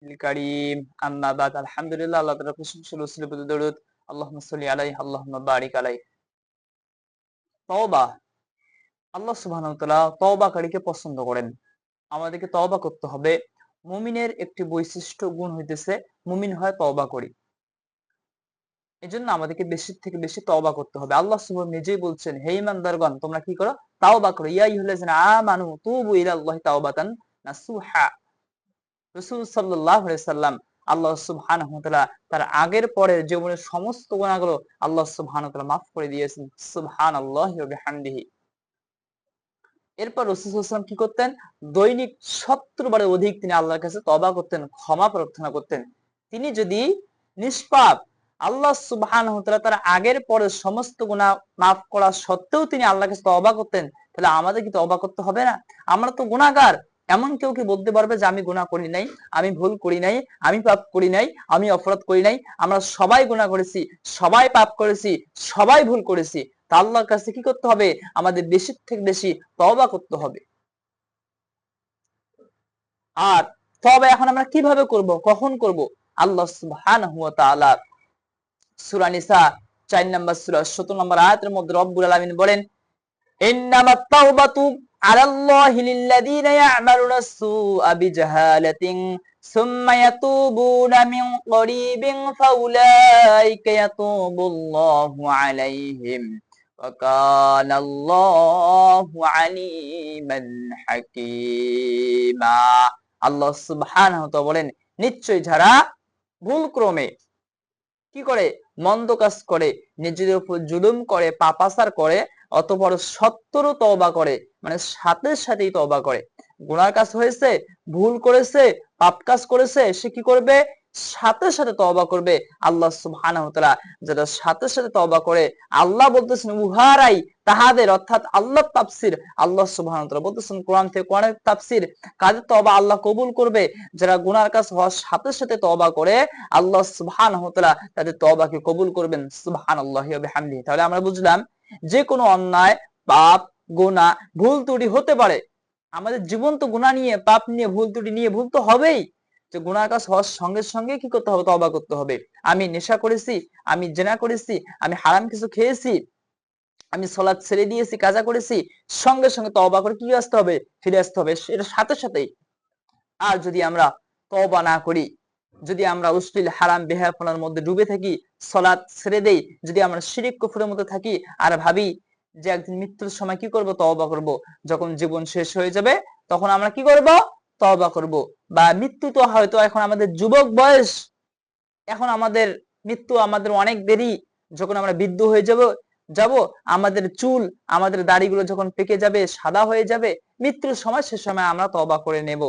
কারীম আম্মা বাদ আলহামদুলিল্লাহ আল্লাহ তাআলার প্রশংসা রসুলের দরুদ আল্লাহুম্মা সাল্লি আলাইহি আল্লাহুম্মা বারিক আলাইহি। তওবা, আল্লাহ সুবহানাহু ওয়া তাআলা তওবাকারীকে পছন্দ করেন। আমাদেরকে তওবা করতে হবে। মুমিনের একটি বৈশিষ্ট্য গুণ হইতেছে মুমিন হয় তওবাকরী। এজন্য আমাদেরকে বেশি থেকে বেশি তওবা করতে হবে। আল্লাহ সুবহানাহু নিজেই বলছেন, হে ঈমানদারগণ তোমরা কি করো? তাওবা করো। ইয়া আইয়ুহাল্লাযিনা আমানু তুবু ইলাল্লাহি তাওবাতান নাসুহা। রাসূল সাল্লাল্লাহু আলাইহি সাল্লাম আল্লাহ সুবহানাহু ওয়া তাআলা তার আগের পরের জীবনের সমস্ত গুনাহগুলো আল্লাহ সুবহানাহু ওয়া তাআলা মাফ করে দিয়েছেন। সুবহানাল্লাহি ওয়া বিহামদিহি। এরপর রাসূল সাল্লাল্লাহু আলাইহি ওয়াসাল্লাম কি করতেন? দৈনিক ৭০ বারের অধিক তিনি আল্লাহর কাছে তওবা করতেন, ক্ষমা প্রার্থনা করতেন। তিনি যদি নিষ্পাপ, আল্লাহ সুবহানাহু ওয়া তাআলা তার আগের পরের সমস্ত গুনাহ মাফ করা সত্ত্বেও তিনি আল্লাহর কাছে তওবা করতেন, তাহলে আমাদের কি তওবা করতে হবে না? আমরা তো গুনাহগার। এমন কেউ কি বলতে পারবে যে আমি গুনাহ করি নাই, আমি ভুল করি নাই, আমি পাপ করি নাই, আমি অপরাধ করি নাই? আমরা সবাই গুনাহ করেছি, সবাই পাপ করেছি, সবাই ভুল করেছি। তা আল্লাহর কাছে কি করতে হবে? আমাদের বেশি থেকে বেশি তওবা করতে হবে। আর তবে এখন আমরা কিভাবে করব, কখন করব? আল্লাহ সুবহানাহু ওয়া তাআলা সূরা নিসা ৪ নম্বর সূরা ১৭ নম্বর আয়াতের মধ্যে রব্বুল আলামিন বলেন, ইন্নামাত তাওবাতু আলাল্লাহি লিল্লাযিনা ইয়া'মালুনা সূআ বিজাহালাতিন সুম্মা ইয়াতুবুনা মিন করিবিন ফাউলাইকা ইয়াতুবুল্লাহু আলাইহিম ওয়া কানাল্লাহু আলিমান হাকীমা। আল্লাহ সুবহানাহু ওয়া তাআলা বলেন, নিশ্চয়ই যারা ভুলক্রমে কি করে, মন্দ কাজ করে, নিজেদের উপর জুলুম করে, পাপাচার করে, অতঃপর সত্তরও তওবা করে, মানে সাথে সাথেই তওবা করে। গুনার কাজ হয়েছে, ভুল করেছে, পাপ কাজ করেছে, সে কি করবে? সাথে সাথে তওবা করবে। আল্লাহ সুবহানাহু ওয়া তাআলা যারা সাথে সাথে তওবা করে, আল্লাহ বলতেছেন উহারাই তাহাদের, অর্থাৎ আল্লাহ তাফসীর, আল্লাহ সুবহানাহু ওয়া তাআলা বলতেছেন কোরআন থেকে, কোরআনের তাফসীর, কাদের তওবা আল্লাহ কবুল করবে? যারা গুনার কাজ হওয়ার সাথে সাথে তওবা করে, আল্লাহ সুবহানাহু ওয়া তাআলা তাদের তওবাকে কবুল করবেন। সুবহানাল্লাহি ওয়া বিহামদিহি। তাহলে আমরা বুঝলাম যে কোনো অন্যায়, পাপ, গুনাহ, ভুল ত্রুটি হতে পারে। আমাদের জীবন তো গুনাহ নিয়ে, পাপ নিয়ে, ভুল ত্রুটি নিয়ে, ভুল তো হবেই। যে গুনার কাজ হওয়ার সঙ্গে সঙ্গে কি করতে হবে? তওবা করতে হবে। আমি নেশা করেছি, আমি জিনা করেছি, আমি হারাম কিছু খেয়েছি, আমি সালাত ছেড়ে দিয়েছি, কাজা করেছি, সঙ্গে সঙ্গে তওবা করে কি আসতে হবে? ফিরে আসতে হবে, এটা সাথে সাথেই। আর যদি আমরা তওবা না করি, যদি আমরা অশ্লীল হারাম বেহায়াপনার মধ্যে ডুবে থাকি, সালাত ছেড়ে দেই, যদি আমরা শিরক কুফরের মধ্যে থাকি, আর ভাবি যে একদিন মৃত্যুর সময় কি করব? তওবা করব। যখন জীবন শেষ হয়ে যাবে তখন আমরা কি করব? তওবা করব। বা মৃত্যু তো হয়তো এখন আমাদের যুবক বয়স, এখন আমাদের মৃত্যু আমাদের অনেক দেরি। যখন আমরা বৃদ্ধ হয়ে যাব, আমাদের চুল, আমাদের দাড়িগুলো যখন পেকে যাবে, সাদা হয়ে যাবে, মৃত্যুর সময়, সে সময় আমরা তওবা করে নেব।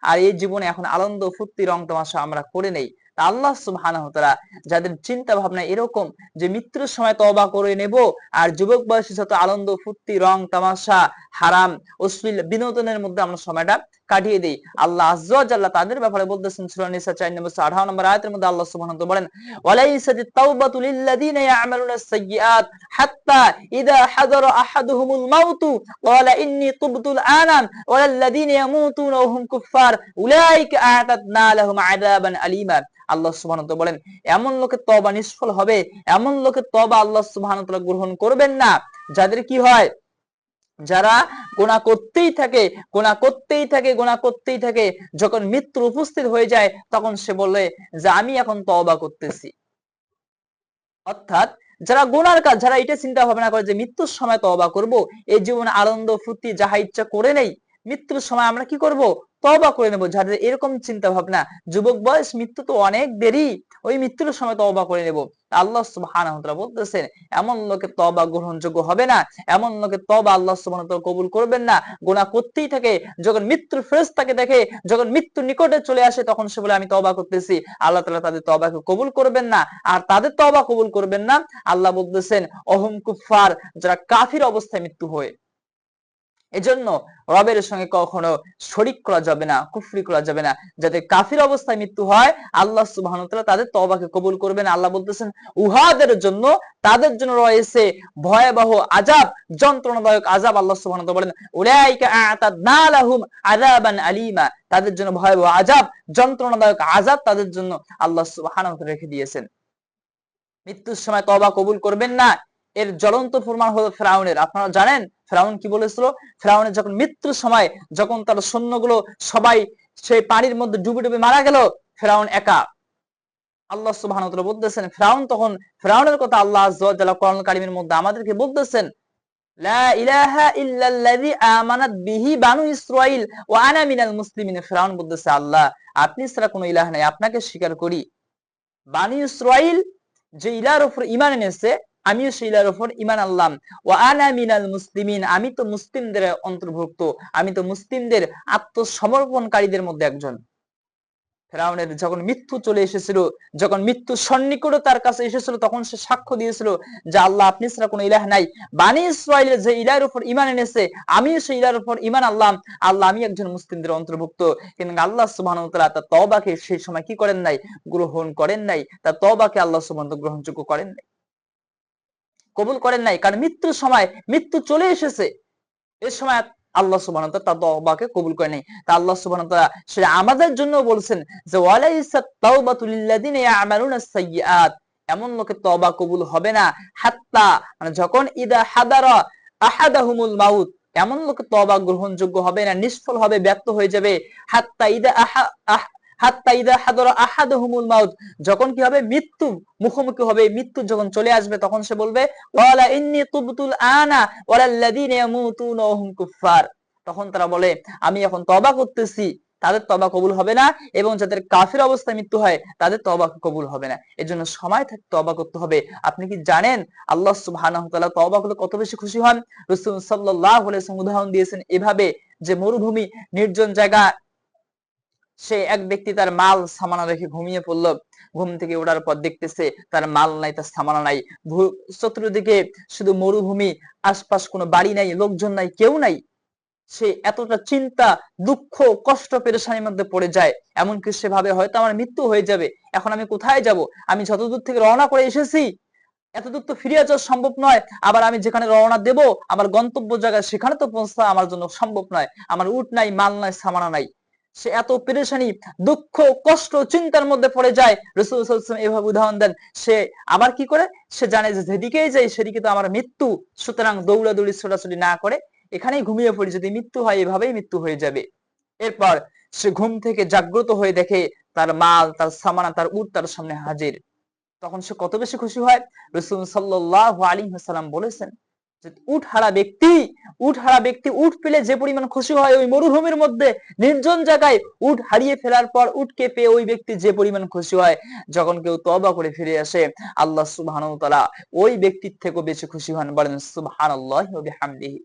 আর এই জীবনে এখন আনন্দ ফুর্তি রং তামাশা আমরা করে নেই। আল্লাহ সুবহানাহু ওয়া তাআলা যাদের চিন্তা ভাবনা এরকম যে মৃত্যুর সময় তওবা করে নেব, আর যুবক বয়সে যত আনন্দ ফুর্তি রং তামাশা, হারাম অশ্লীল বিনোদনের মধ্যে আমরা সময়টা কাটিয়ে দেই, আল্লাহ আযজা ওয়া জাল্লা তাদের ব্যাপারে বলতেছেন সূরা নিসা ৪ নম্বর 18 নম্বর আয়াতের মধ্যে আল্লাহ সুবহানাহু ওয়া তাআলা বলেন, ওয়ালাইসাতিত তাওবাতু লিল্লাযিনা ইয়া'মালুনাস সাইয়্যাত হাত্তা ইযা হাদারা আহাদুহুমুল মাউতু ক্বালা ইন্নী তুবতুল আনা ওয়ালাল্লাযিনা ইয়ামুতুনা ওয়া হুম কুফফার উলাইকা আ'তাদনা লাহুম আযাবান আলীমা। আল্লাহ সুবহানাহু ওয়া তাআলা বলেন, এমন লোকের তওবা নিষ্ফল হবে, এমন লোকের তওবা আল্লাহ সুবহানাহু ওয়া তাআলা গ্রহণ করবেন না, যাদের কি হয়? যারা গুনাহ করতেই থাকে, গুনাহ করতেই থাকে, গুনাহ করতেই থাকে, যখন মৃত্যু উপস্থিত হয়ে যায় তখন সে বলে যে আমি এখন তওবা করতেছি। অর্থাৎ যারা গুনার কাজ, যারা এটা চিন্তা ভাবনা করে যে মৃত্যুর সময় তওবা করব, এই জীবনে আনন্দ ফুর্তি যাহা ইচ্ছা করে নেই, মৃত্যুর সময় আমরা কি করব? তওবা করে নেব। যাদের এরকম চিন্তা ভাবনা, যুবক বয়স, মৃত্যু তো অনেক দেরি, ওই মৃত্যুর সময় তওবা করে নেব। আল্লাহ সুবহানাহু ওয়া তাআলা বলতেছেন, এমন লোকের তওবা গ্রহণযোগ্য হবে না, এমন লোকের তওবা আল্লাহ সুবহানাহু ওয়া তাআলা কবুল করবেন না। গুনাহ করতেই থাকে, যখন মৃত্যুর ফেরেশতাকে দেখে, যখন মৃত্যু নিকটে চলে আসে, তখন সে বলে আমি তওবা করতেছি। আল্লাহ তাআলা তাদের তওবাকে কবুল করবেন না। আর তাদের তওবা কবুল করবেন না, আল্লাহ বলতেছেন অহুম কুফফার, যারা কাফির অবস্থায় মৃত্যু হয়। এজন্য রবের সঙ্গে কখনো শরিক করা যাবে না, কুফরি করা যাবে না। যাতে কাফির অবস্থায় মৃত্যু হয়, আল্লাহ সুবহানাহু ওয়া তাআলা তাদের তওবাকে কবুল করবেন। আল্লাহ বলতেছেন উহাদের জন্য, তাদের জন্য রয়েছে ভয়াবহ আযাব, যন্ত্রণাদায়ক আযাব। আল্লাহ সুবহানাহু ওয়া তাআলা বলেন উলাইকা আ'তাদনা লাহুম আযাবান আলীমা, তাদের জন্য ভয়াবহ আযাব, যন্ত্রণাদায়ক আযাব তাদের জন্য আল্লাহ সুবহানাহু ওয়া তাআলা রেখে দিয়েছেন। মৃত্যুর সময় তওবা কবুল করবেন না, এর জ্বলন্ত প্রমাণ হলো ফেরাউনের। আপনারা জানেন ফেরাউন কি বলেছিল? ফেরাউনের যখন মৃত্যুর সময়, যখন তার সৈন্যগুলো সবাই সেই পানির মধ্যে ডুবে ডুবে মারা গেল, ফেরাউন একা। আল্লাহ সুবহানাহু ওয়া তাআলা বলতেছেন ফেরাউন, তখন ফেরাউনের কথা আল্লাহ আযজা ওয়া জাল্লা কোরআনুল কারীমের মধ্যে আমাদেরকে বলতেছেন লা ইলাহা ইল্লাল্লাযী আমানাত বিহি বানু ইসরাঈল ওয়া আনা মিনাল মুসলিমিন। ফেরাউন বলতেছে আল্লাহ আপনি ছাড়া কোনো ইলাহ নাই, আপনাকে স্বীকার করি। বানি ইসরাঈল যে ইলার উপর ঈমান এনেছে, আমিও সেই ইলার উপর ঈমান আনলাম। ওয়া আনা মিনাল মুসলিমিন, আমি তো মুসলিমদের অন্তর্ভুক্ত, আমি তো মুসলিমদের আত্মসমর্পণকারীদের মধ্যে একজন। ফেরাউনের যখন মৃত্যু চলে এসেছিল, যখন মৃত্যু সন্নিকটে তার কাছে এসেছিল, তখন সে সাক্ষ্য দিয়েছিল যে আল্লাহ আপনি ছাড়া কোনো ইলাহ নাই। বানি ইসরাঈলের যে ইলার উপর ঈমান এনেছে, আমিও সেই ইলার উপর ঈমান আনলাম, আল্লাহ আমি একজন মুসলিমদের অন্তর্ভুক্ত। কিন্তু আল্লাহ সুবহানাহু ওয়া তাআলা তার তওবাকে সেই সময় কি করেন নাই? গ্রহণ করেন নাই। তার তওবাকে আল্লাহ সুবহানাহু ওয়া তাআলা গ্রহণযোগ্য করেন নাই, কবুল করেন নাই। কারণ মৃত্যুর সময় মৃত্যু চলে এসেছে, এ সময় আল্লাহ সুবহানাহু ওয়া তাআলা তার তওবাকে কবুল করে নাই। তা আল্লাহ সুবহানাহু ওয়া তাআলা সেটা আমাদের জন্য বলছেন যে ওয়ালাইসাত তাওবাতু লিল্লাযিনা ইয়ামালুনাস সাইয়্যাত, এমন লোকের তওবা কবুল হবে না হাত্তা, মানে যখন ইদা হাদারা আহাদাহুমুল মাউত, এমন লোকের তওবা গ্রহণযোগ্য হবে না, নিষ্ফল হবে, ব্যর্থ হয়ে যাবে। হাত্তা ইদা হাত্তা ইদা হাদারা আহাদাহুমুল মাউত, যখন কি হবে? মৃত্যু মুখোমুখি হবে, মৃত্যু যখন চলে আসবে, তখন সে বলবে ওয়ালা ইন্নী তুবতুল আনা ওয়ালাল্লাযিনা ইয়ামুতুনা ওয়া হুম কুফফার, তখন তারা বলে আমি এখন তওবা করতেছি। তাদের তওবা কবুল হবে না, এবং যাদের কাফির অবস্থায় মৃত্যু হয় তাদের তওবা কবুল হবে না। এজন্য সময় থাকতে তওবা করতে হবে। আপনি কি জানেন আল্লাহ সুবহানাহু ওয়া তাআলা তওবা করলে কত বেশি খুশি হন? রাসূল সাল্লাল্লাহু আলাইহি ওয়াসাল্লাম উদাহরণ দিয়েছেন এভাবে, যে মরুভূমি নির্জন জায়গা, সে এক ব্যক্তি তার মাল সামানা রেখে ঘুমিয়ে পড়লো। ঘুম থেকে ওঠার পর দেখতেছে তার মাল নাই, তার সামানা নাই, চতুর্দিকে শুধু মরুভূমি, আশপাশ কোনো বাড়ি নাই, লোকজন নাই, কেউ নাই। সে এতটা চিন্তা, দুঃখ, কষ্ট, পেরেশানির মধ্যে পড়ে যায়। এমনকি সে ভাবে হয়তো আমার মৃত্যু হয়ে যাবে, এখন আমি কোথায় যাব? আমি যতদূর থেকে রওনা করে এসেছি এতদূর তো ফিরে যাওয়া সম্ভব নয়, আবার আমি যেখানে রওনা দেব আমার গন্তব্য জায়গায় সেখানে তো পৌঁছা আমার জন্য সম্ভব নয়, আমার উট নাই, মাল নাই, সামানা নাই। সে এত পেরেশানি, দুঃখ, কষ্ট, চিন্তার মধ্যে পড়ে যায়। রাসূল সাল্লাল্লাহু আলাইহি ওয়াসাল্লাম এভাবে উদাহরণ দেন। সে আবার কি করে? সে জানে যে যেদিকেই যাই সেদিকে তো আমার মৃত্যু, সুতরাং দৌড়াদৌড়ি ছোটাছুটি না করে এখানেই ঘুমিয়ে পড়ি, যদি মৃত্যু হয় এভাবেই মৃত্যু হয়ে যাবে। এরপর সে ঘুম থেকে জাগ্রত হয়ে দেখে তার মাল, তার সামানা, তার উট তার সামনে হাজির। তখন সে কত বেশি খুশি হয়। রাসূল সাল্লাল্লাহু আলাইহি ওয়াসাল্লাম বলেছেন যে উট হারা ব্যক্তি উট পেলে যে পরিমাণ খুশি হয়, ওই মরুভূমির মধ্যে নির্জন জায়গায় উট হারিয়ে ফেলার পর উটকে পেয়ে ওই ব্যক্তি যে পরিমাণ খুশি হয়, যখন কেউ তওবা করে ফিরে আসে আল্লাহ সুবহানাহু ওয়া তাআলা ওই ব্যক্তির থেকেও বেশি খুশি হন। বলেন সুবহানাল্লাহি ওয়া বিহামদিহি।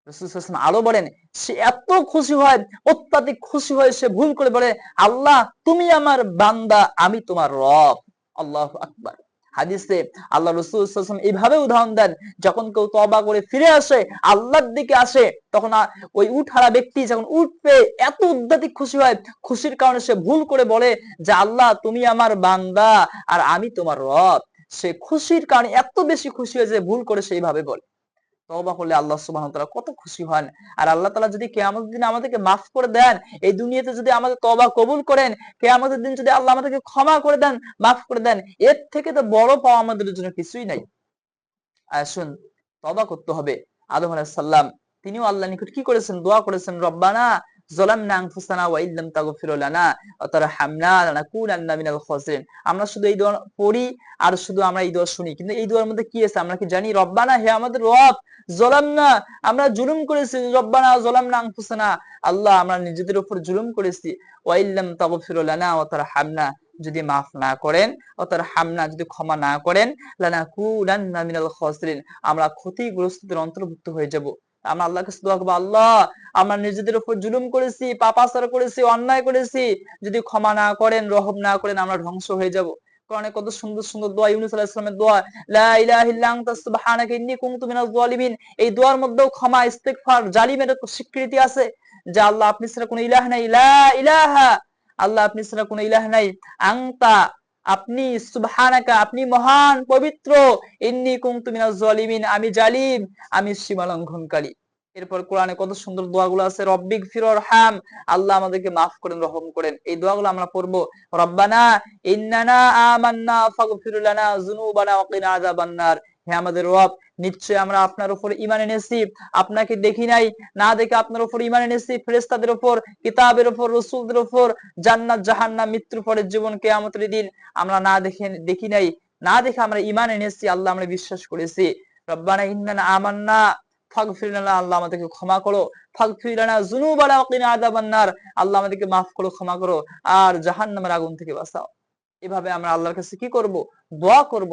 রাসূল সাল্লাল্লাহু আলাইহি ওয়াসাল্লাম আরো বলেন সে এত খুশি হয়, অত্যাধিক খুশি হয়, সে ভুল করে বলে আল্লাহ তুমি আমার বান্দা, আমি তোমার রব। আল্লাহু আকবার। হাদিসে আল্লাহ রাসূল সাল্লাল্লাহু আলাইহি ওয়াসাল্লাম এইভাবে উদাহরণ দেন, যখন কেউ তওবা করে ফিরে আসে, আল্লাহর দিকে আসে, তখন ওই উট হারা ব্যক্তি যখন উট পেয়ে এত অত্যাধিক খুশি হয়, খুশির কারণে সে ভুল করে বলে যে আল্লাহ তুমি আমার বান্দা আর আমি তোমার রব। সে খুশির কারণে এত বেশি খুশি হয় যে ভুল করে সেইভাবে বলে। তওবা করলে আল্লাহ সুবহানাহু ওয়া তাআলা কত খুশি হন। আর আল্লাহ তাআলা যদি কিয়ামতের দিনে আমাদেরকে মাফ করে দেন, এই দুনিয়াতে যদি আমাদের তওবা কবুল করেন, কিয়ামতের দিন যদি আল্লাহ আমাদেরকে ক্ষমা করে দেন, মাফ করে দেন, এর থেকে তো বড় পাওয়া আমাদের জন্য কিছুই নাই। আসুন তওবা করতে হবে। আদম আলাইহিস সালাম তিনিও আল্লাহর নিকট কি করেছেন? দোয়া করেছেন, রব্বানা যালামনা আনফুসানা ওয়া ইল্লাম তাগফির লানা ওয়া তারহামনা লানাকুনান্না মিনাল খাসিরিন। আমরা শুধু এই দোয়া পড়ি আর শুধু আমরা এই দোয়া শুনি, কিন্তু এই দোয়ার মধ্যে কি আছে আমরা কি জানি? রব্বানা, হে আমাদের রব, যালামনা, আমরা জুলুম করেছি, রব্বানা যালামনা আনফুসানা, আল্লাহ আমরা নিজেদের উপর জুলুম করেছি, ওয়া ইল্লাম তাগফির লানা ওয়া তারহামনা, যদি মাফ না করেন, ওয়া তারহামনা, যদি ক্ষমা না করেন, লানাকুনান্না মিনাল খাসিরিন, আমরা ক্ষতিগ্রস্তদের অন্তর্ভুক্ত হয়ে যাব। আমরা আল্লাহর কাছে দোয়া করব, আল্লাহ আমরা নিজেদের উপর জুলুম করেছি, পাপাচার করেছি, অন্যায় করেছি, যদি ক্ষমা না করেন, রহম না করেন, আমরা ধ্বংস হয়ে যাব। কোরআনে কত সুন্দর সুন্দর দোয়া, ইউনূস আলাইহিস সালামের দোয়া, লা ইলাহা ইল্লা আনতা সুবহানাকা ইন্নী কুনতু মিনাজ জালিমিন। এই দোয়ার মধ্যেও ক্ষমা, ইস্তিগফার, জালিমের স্বীকৃতি আছে যে আল্লাহ আপনি ছাড়া কোনো ইলাহ নাই, লা ইলাহা, আল্লাহ আপনি ছাড়া কোনো ইলাহ নাই, আনতা আপনি, সুবহানাকা আপনি মহান পবিত্র, ইন্নী কুনতু মিনাজ জালিমিন আমি জালিম, আমি সীমা লঙ্ঘনকারী। এরপর কোরআনে কত সুন্দর দোয়াগুলো আছে, রব্বিক ফিররহাম, আল্লাহ আমাদেরকে মাফ করেন, রহম করেন। এই দোয়াগুলো আমরা পড়বো। রব্বানা ইন্নানা আমান্না ফাগফির লানা যুনুবানা ওয়া কিনা আযাবান্নার, হে আমাদের রব, নিশ্চয় আমরা আপনার উপর ঈমান এনেছি, আপনাকে দেখি নাই, না দেখে আপনার উপর ঈমান এনেছি, ফেরেশতাদের উপর, কিতাবের উপর, রাসূলদের উপর, জান্নাত জাহান্নাম, মৃত্যুর পরের জীবন, কিয়ামতের দিন আমরা না দেখি নাই, না দেখে আমরা ঈমান এনেছি, আল্লাহ আমরা বিশ্বাস করেছি। রব্বানা ইন্নানা আমান্না ফাগফির লানা, আল্লাহ আমাদেরকে ক্ষমা করো, ফাগফির লানা যুনুবানা ওয়া কিনা আযাবান্নার, আল্লাহ আমাদেরকে মাফ করো, ক্ষমা করো, আর জাহান্নামের আগুন থেকে বাঁচাও। এভাবে আমরা আল্লাহর কাছে কি করব? দোয়া করব।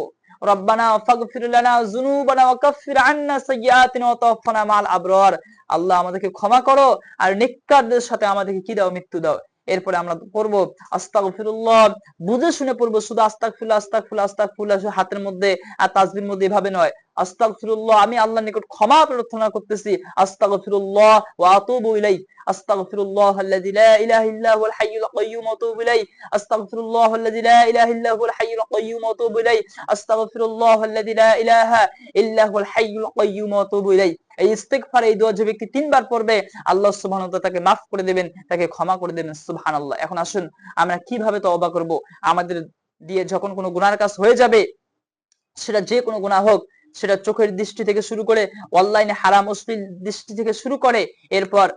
রব্বানা ফাগফির লানা যুনুবানা ওয়া কাফির আন্না সাইয়্যাতিনা ওয়া তাওফানা মাআল আবরার, আল্লাহ আমাদেরকে ক্ষমা করো আর নেককারদের সাথে আমাদেরকে কি দাও? মৃত্যু দাও। এরপরে আমরা পড়ব আস্তাগফিরুল্লাহ, বুঝে শুনে পড়ব, শুধু আস্তাগফিরুল্লাহ আস্তাগফিরুল্লাহ আস্তাগফিরুল্লাহ হাতের মধ্যে আর তাসবির মধ্যে এভাবে নয়। আস্তাগফিরুল্লাহ আমি আল্লাহর নিকট ক্ষমা প্রার্থনা করতেছি, আস্তাগফিরুল্লাহ ওয়া আতুবু ইলাইহি, আস্তাগফিরুল্লাহ আল্লাযী লা ইলাহা ইল্লা হুয়াল হাইয়ুল কাইয়্যুম ওয়া আতুবু ইলাইহি, আস্তাগফিরুল্লাহ আল্লাযী লা ইলাহা ইল্লা হুয়াল হাইয়ুল কাইয়্যুম ওয়া আতুবু ইলাইহি, আস্তাগফিরুল্লাহ আল্লাযী লা ইলাহা ইল্লা হুয়াল হাইয়ুল কাইয়্যুম ওয়া আতুবু ইলাইহি। এই ইস্তিগফার, এই দোয়া যে ব্যক্তি 3 বার পড়বে, আল্লাহ সুবহানাহু ওয়া তাআলা তাকে মাফ করে দিবেন, তাকে ক্ষমা করে দিবেন। সুবহানাল্লাহ। এখন আসুন আমরা কিভাবে তওবা করব। আমাদের দিয়ে যখন কোনো গুনার কাজ হয়ে যাবে, সেটা যে কোনো গুনাহ হোক, সেটা চোখের দৃষ্টি থেকে শুরু করে, অনলাইনে হারাম অশ্লীল দৃষ্টি থেকে শুরু করে, এরপর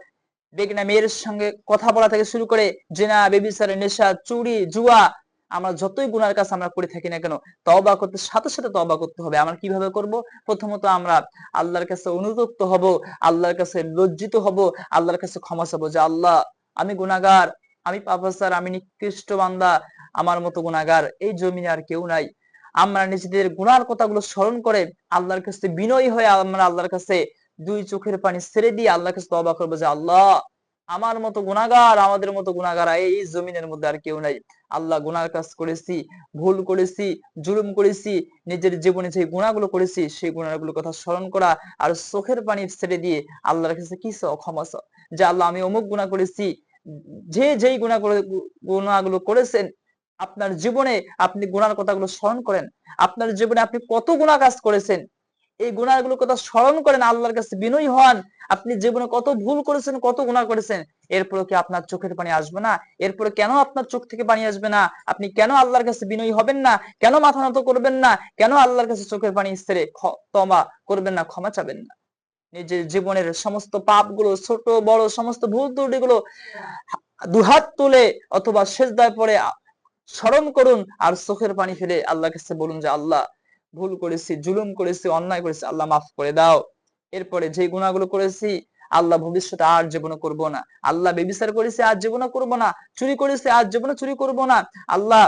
বেগনা মেয়ের সঙ্গে কথা বলা থেকে শুরু করে, জিনা, ব্যভিচার, নেশা, চুরি, জুয়া, আমরা যতই গুনার কাজ আমরা করে থাকি না কেন, তওবা করতে সাথে সাথে তওবা করতে হবে। আমরা কিভাবে করব? প্রথমত আমরা আল্লাহর কাছে অনুতপ্ত হব, আল্লাহর কাছে লজ্জিত হব, আল্লাহর কাছে ক্ষমা চাবো যে আল্লাহ আমি গুনাহগার, আমি পাপাচার, আমি নিকৃষ্ট বান্দা, আমার মতো গুনাহগার এই জমিনে আর কেউ নাই। আমরা নিজেদের গুনার কথাগুলো স্মরণ করে আল্লাহর কাছে বিনয়ী হয়ে আমরা আল্লাহর কাছে 2 চোখের পানি ছেড়ে দিয়ে আল্লাহর কাছে তওবা করবো যে আল্লাহ আমার মতো গুনাহগার, আমাদের মতো গুনাহগার এই জমিনের মধ্যে আর কেউ নাই। আল্লাহ, গুনার কাজ করেছি, ভুল করেছি, জুলুম করেছি, নিজের জীবনে যে গুনাহগুলো করেছি সেই গুনাহগুলোর কথা স্মরণ করা আর চোখের পানি ছেড়ে দিয়ে আল্লাহর কাছে কি চাও? ক্ষমা চাও যে আল্লাহ আমি অমুক গুনাহ করেছি। যেই গুনাহগুলো করেছেন আপনার জীবনে, আপনি গুনার কথাগুলো স্মরণ করেন। আপনার জীবনে আপনি কত গুনাহ কাজ করেছেন, এই গুনাহগুলোর কথা স্মরণ করেন, আল্লাহর কাছে বিনয়ী হন। আপনি জীবনে কত ভুল করেছেন, কত গুনাহ করেছেন, এরপরে কি আপনার চোখের পানি আসবে না? এরপরে কেন আপনার চোখ থেকে পানি আসবে না? আপনি কেন আল্লাহর কাছে বিনয়ী হবেন না? কেন মাথা নত করবেন না? কেন আল্লাহর কাছে চোখের পানি ছেড়ে তওবা করবেন না, ক্ষমা চাবেন না? নিজের জীবনের সমস্ত পাপগুলো, ছোট বড় সমস্ত ভুল ত্রুটিগুলো দুহাত তুলে অথবা সেজদায় পড়ে স্মরণ করুন আর চোখের পানি ফেলে আল্লাহর কাছে বলুন যে আল্লাহ ভুল করেছি, জুলুম করেছি, অন্যায় করেছি, আল্লাহ মাফ করে দাও। এরপরে যে গুনাহগুলো করেছি আল্লাহ ভবিষ্যতে আর জীবনে করব না। আল্লাহ ব্যভিচার করেছি আর জীবনে করব না। চুরি করেছি আর জীবনে চুরি করব না। আল্লাহ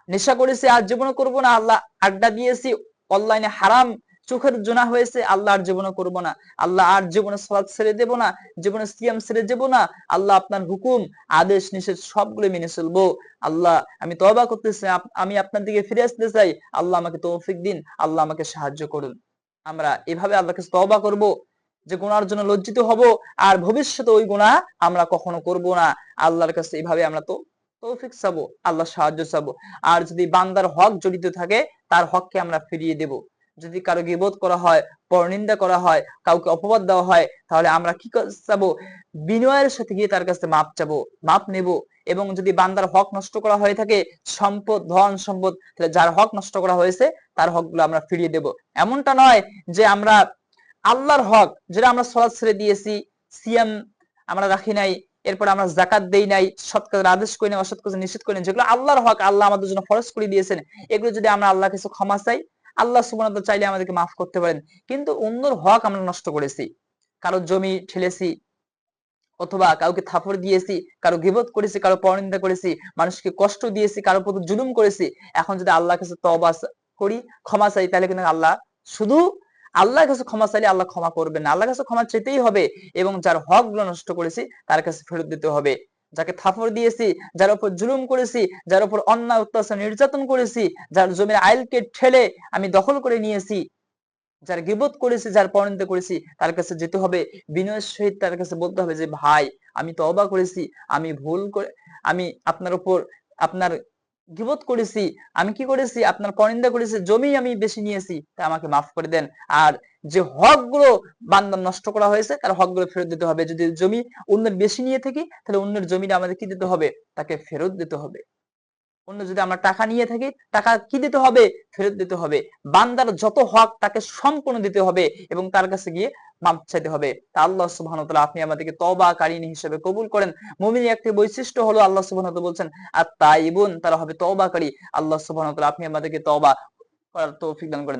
নেশা করেছি আর জীবনে করব না। আল্লাহ আড্ডা দিয়েছি, অনলাইনে হারাম চোখের জুনা হয়েছে, আল্লাহ আর জীবনে করব না। আল্লাহ আর জীবনে সালাত ছেড়ে দেব না, জীবনে সিয়াম ছেড়ে দেব না। আল্লাহ আপনার হুকুম, আদেশ, নিষেধ সবগুলো মেনে চলবো। আল্লাহ আমি তওবা করতেছি, আমি আপনার দিকে ফিরে আসতে চাই, আল্লাহ আমাকে তৌফিক দিন, আল্লাহ আমাকে সাহায্য করুন। আমরা এভাবে আল্লাহর কাছে তওবা করব, যে গুনার জন্য লজ্জিত হব আর ভবিষ্যতে ওই গুনাহ আমরা কখনো করব না। আল্লাহর কাছে এইভাবে আমরা তো তৌফিক চাবো, আল্লাহ সাহায্য চাবো। আর যদি বান্দার হক জড়িত থাকে তার হককে আমরা ফিরিয়ে দেব। যদি কারো গীবত করা হয়, পরনিন্দা করা হয়, কাউকে অপবাদ দেওয়া হয়, তাহলে আমরা কি চাবো? বিনয়ের সাথে গিয়ে তার কাছে মাপ চাবো, মাপ নেব। এবং যদি বান্দার হক নষ্ট করা হয়ে থাকে, সম্পদ, ধন সম্পদ, তাহলে যার হক নষ্ট করা হয়েছে তার হকগুলো আমরা ফিরিয়ে দেব। এমনটা নয় যে আমরা আল্লাহর হক, যেটা আমরা সালাত ছেড়ে দিয়েছি, সিয়াম আমরা রাখি নাই, এরপর আমরা যাকাত দেই নাই, সৎ কাজের আদেশ করি নাই, অসৎ কাজের নিষেধ করি নাই, যেগুলো আল্লাহর হক, আল্লাহ আমাদের জন্য ফরজ করে দিয়েছেন, এগুলো যদি আমরা আল্লাহর কাছে ক্ষমা চাই, আল্লাহ সুবহানাহু ওয়া তাআলা চাইলে আমাদেরকে মাফ করতে পারেন। কিন্তু অন্যর হক আমরা নষ্ট করেছি, কারো জমি ঠেলেছি, অথবা কাউকে থাপড় দিয়েছি, কারো গীবত করেছি, কারো পরনিন্দা করেছি, মানুষকে কষ্ট দিয়েছি, কারো প্রতি জুলুম করেছি, এখন যদি আল্লাহর কাছে তওবা করি, ক্ষমা চাই, তাহলে কিন্তু আল্লাহ শুধু আল্লাহর কাছে ক্ষমা চাইলে আল্লাহ ক্ষমা করবেন না, আল্লাহর কাছে ক্ষমা চেতেই হবে এবং যার হক গুলো নষ্ট করেছি তার কাছে ফেরত দিতে হবে। যাকে থাপড় দিয়েছি, যার উপর জুলুম করেছি, যার উপর অন্যায় অত্যাচার নির্যাতন করেছি, যার জমির আইলকে ঠেলে আমি দখল করে নিয়েছি, যার গীবত করেছি, যার পরনিন্দা করেছি, তার কাছে যেতে হবে, বিনয়ের সহিত তার কাছে বলতে হবে যে ভাই আমি তওবা করেছি, আমি ভুল করে আমি আপনার উপর আপনার গীবত করেছি, আমি কি করেছি আপনার পরনিন্দা করেছি, জমি আমি বেশি নিয়েছি, তা আমাকে মাফ করে দেন। আর যে হক গুলো বান্দার নষ্ট করা হয়েছে তার হক গুলো ফেরত দিতে হবে। যদি জমি অন্যের বেশি নিয়ে থাকি তাহলে অন্যের জমিটা আমাদের কি দিতে হবে, তাকে ফেরত দিতে হবে। অন্য যদি আমরা টাকা নিয়ে থাকি টাকা কি দিতে হবে, ফেরত দিতে হবে। বান্দার যত হক তাকে সম্পূর্ণ দিতে হবে এবং তার কাছে গিয়ে মাপ চাইতে হবে। তা আল্লাহ সুবহানাহু ওয়া তাআলা আপনি আমাদেরকে তওবাকারীন হিসেবে কবুল করেন। মুমিনের একটি বৈশিষ্ট্য হলো আল্লাহ সুবহানাহু ওয়া তাআলা বলছেন আত-তাইবুন, তারা হবে তওবাকারী। আল্লাহ সুবহানাহু ওয়া তাআলা আপনি আমাদেরকে তওবা করার তৌফিক দান করেন।